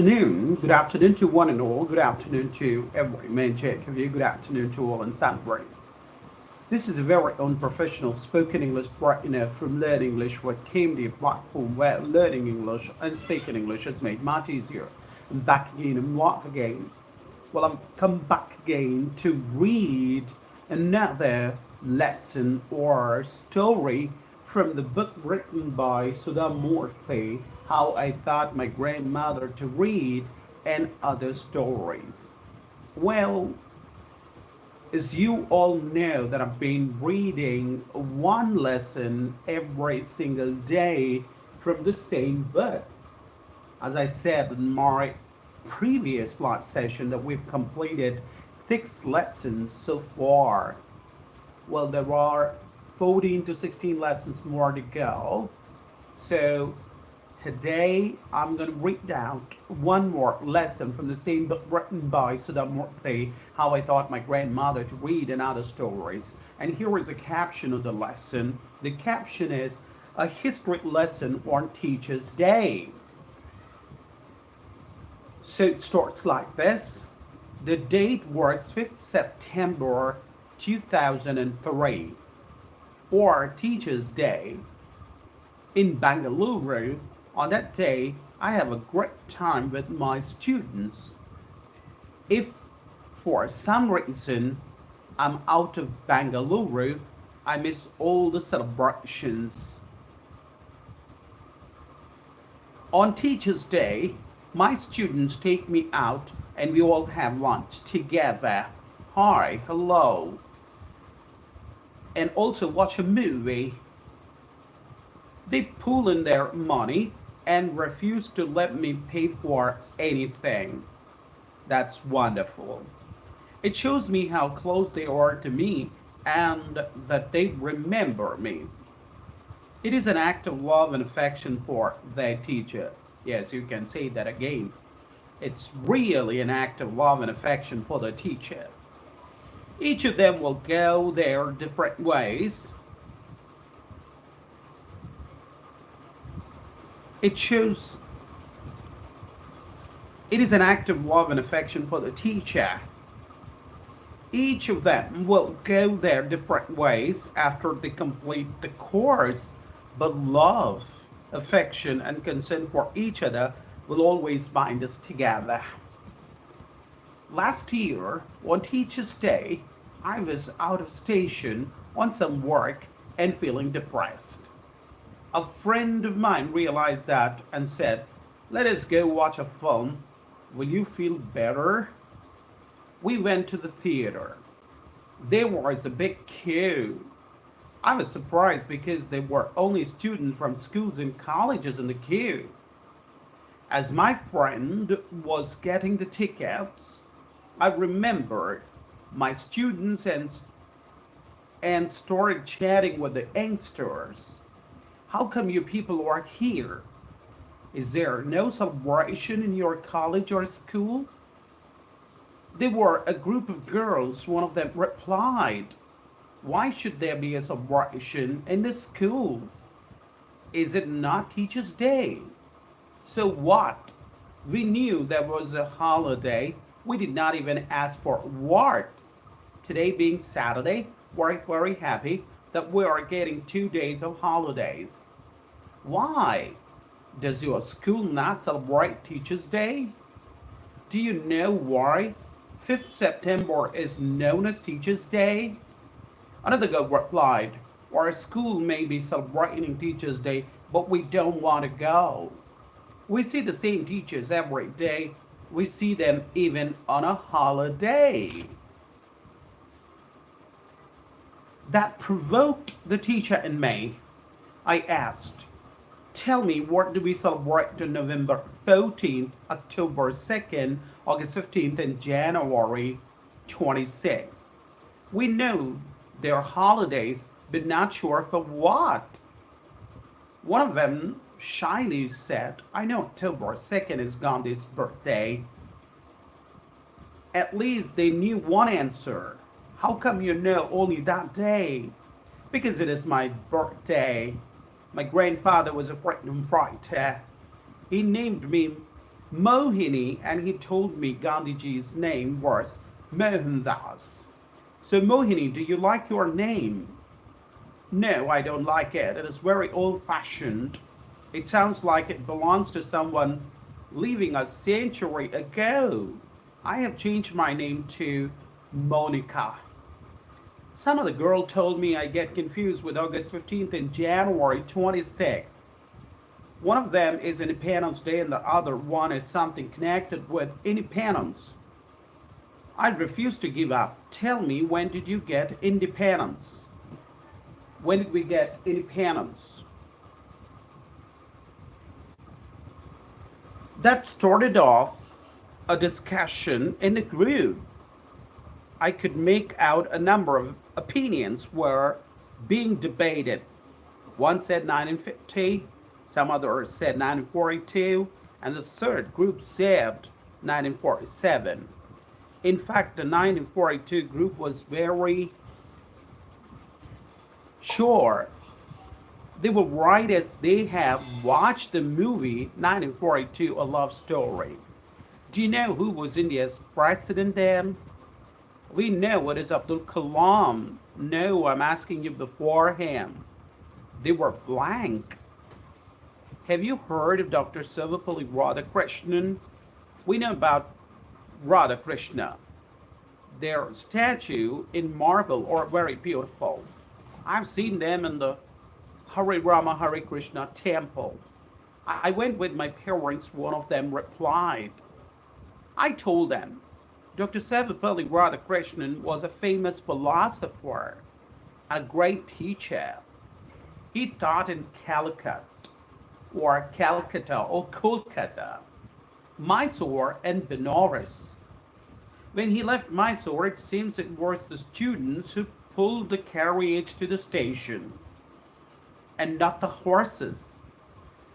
Good afternoon to one and all. Good afternoon to every man check of you. Good afternoon to all in Sunbury. This is a very unprofessional spoken English partner from Learn English with KMD platform where learning English and speaking English is made much easier. I'm back again and what again? Well, I'm come back again to read another lesson or story from the book written by Sudha Murthy, How I Taught My Grandmother to Read and Other Stories. Well, as you all know that I've been reading one lesson every single day from the same book. As I said in my previous live session that we've completed 6 lessons so far. Well, there are 14 to 16 lessons more to go. So today I'm going to read out one more lesson from the same book written by Sudha Murthy, How I Taught My Grandmother to Read and Other Stories. And here is a caption of the lesson. The caption is a history lesson on Teacher's Day. So it starts like this. The date was 5th September 2003, or Teacher's Day. In Bangalore, on that day, I have a great time with my students. If for some reason I'm out of Bangalore, I miss all the celebrations. On Teacher's Day, my students take me out and we all have lunch together. Hi, hello. And also watch a movie. They pull in their money and refuse to let me pay for anything. That's wonderful. It shows me how close they are to me and that they remember me. It is an act of love and affection for their teacher. Yes, you can say that again. It's really an act of love and affection for the teacher. Each of them will go their different ways. It shows it is an act of love and affection for the teacher. Each of them will go their different ways after they complete the course, but love, affection, and concern for each other will always bind us together. Last year, on Teacher's Day, I was out of station on some work and feeling depressed. A friend of mine realized that and said, "Let us go watch a film. Will you feel better?" We went to the theater. There was a big queue. I was surprised because there were only students from schools and colleges in the queue. As my friend was getting the tickets, I remembered my students and started chatting with the youngsters. How come you people are here? Is there no celebration in your college or school? They were a group of girls. One of them replied, "Why should there be a celebration in the school? Is it not Teacher's Day?" So what? We knew there was a holiday. We did not even ask for what. Today being Saturday, we're very happy that we are getting 2 days of holidays. Why? Does your school not celebrate Teacher's Day? Do you know why 5th September is known as Teacher's Day? Another girl replied, "Our school may be celebrating Teacher's Day, but we don't want to go. We see the same teachers every day. We see them even on a holiday." That provoked the teacher in me. I asked, "Tell me, what do we celebrate on November 14th, October 2nd, August 15th, and January 26th? We know they're holidays, but not sure for what." One of them shyly said, "I know October 2nd is Gandhi's birthday." At least they knew one answer. "How come you know only that day?" "Because it is my birthday. My grandfather was a freedom fighter. He named me Mohini, and he told me Gandhiji's name was Mohandas. So, Mohini, do you like your name? No, I don't like it. It is very old fashioned. It sounds like it belongs to someone living a century ago. I have changed my name to Monica. Some of the girl told me I get confused with August 15th and January 26th. One of them is Independence Day and the other one is something connected with independence. I refuse to give up. Tell me, when did you get independence? When did we get independence? That started off a discussion in the group. I could make out a number of opinions were being debated. One said 1950, some others said 1942, and the third group said 1947. In fact, the 1942 group was very sure they will write as they have watched the movie 1942, A Love Story. Do you know who was India's president then? We know it is Abdul Kalam. No, I'm asking you beforehand. They were blank. Have you heard of Dr. Sarvepalli Radhakrishnan? We know about Radhakrishna. Their statue in marble are very beautiful. I've seen them in the Hare Rama Hare Krishna temple. I went with my parents, one of them replied. I told them, Dr. Sarvepalli Radhakrishnan was a famous philosopher, a great teacher. He taught in Calicut, or Calcutta, or Kolkata, Mysore, and Benares. When he left Mysore, it seems it was the students who pulled the carriage to the station, and not the horses.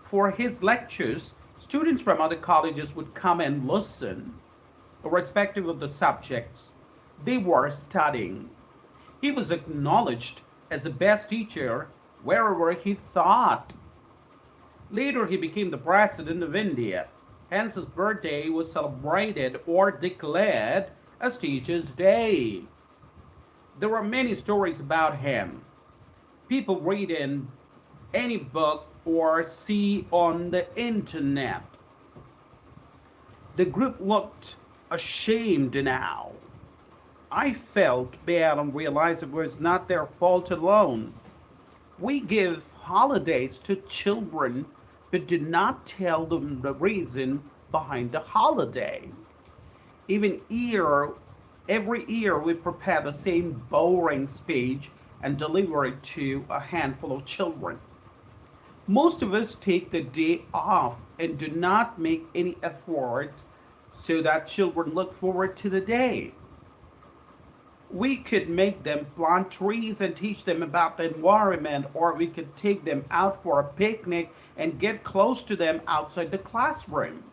For his lectures, students from other colleges would come and listen, irrespective of the subjects they were studying. He was acknowledged as the best teacher wherever he taught. Later, he became the president of India. Hence, his birthday was celebrated or declared as Teacher's Day. There are many stories about him. People read in any book or see on the internet. The group looked ashamed now. I felt bad and realized it was not their fault alone. We give holidays to children but do not tell them the reason behind the holiday. Even every year we prepare the same boring speech and deliver it to a handful of children. Most of us take the day off and do not make any effort so that children look forward to the day. We could make them plant trees and teach them about the environment, or we could take them out for a picnic and get close to them outside the classroom.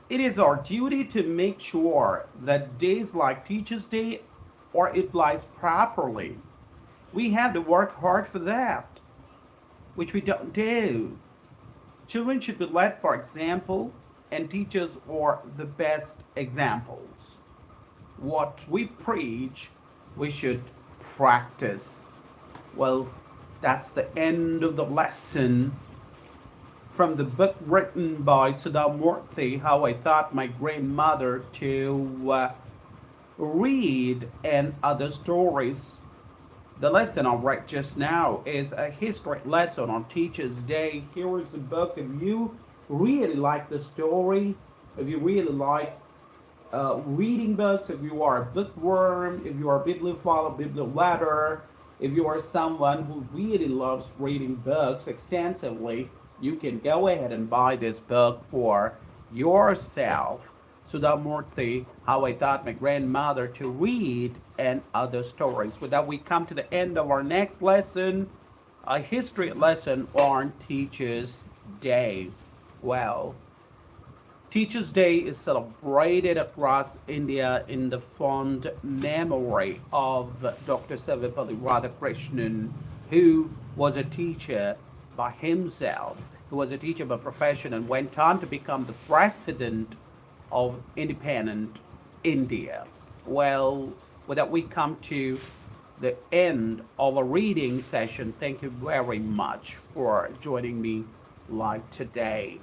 It is our duty to make sure that days like Teacher's Day are utilized properly. We have to work hard for that, which we don't do. Children should be led by example, and teachers are the best examples. What we preach, we should practice. Well, that's the end of the lesson from the book written by Sudhamurthy, How I Taught My Grandmother to Read and Other Stories. The lesson I read just now is a history lesson on Teacher's Day. Here is the book. If you really like the story, if you really like reading books, if you are a bookworm, if you are a bibliophile, a bibliolater, if you are someone who really loves reading books extensively, you can go ahead and buy this book for yourself. Sudhamurthy, How I Taught My Grandmother to Read and Other Stories. With that, we come to the end of our next lesson, a history lesson on Teacher's Day. Well, Teacher's Day is celebrated across India in the fond memory of Dr. Sarvepalli Radhakrishnan, who was a teacher by himself. who was a teacher by profession and went on to become the president of independent India. Well, with that, we come to the end of a reading session. Thank you very much for joining me live today.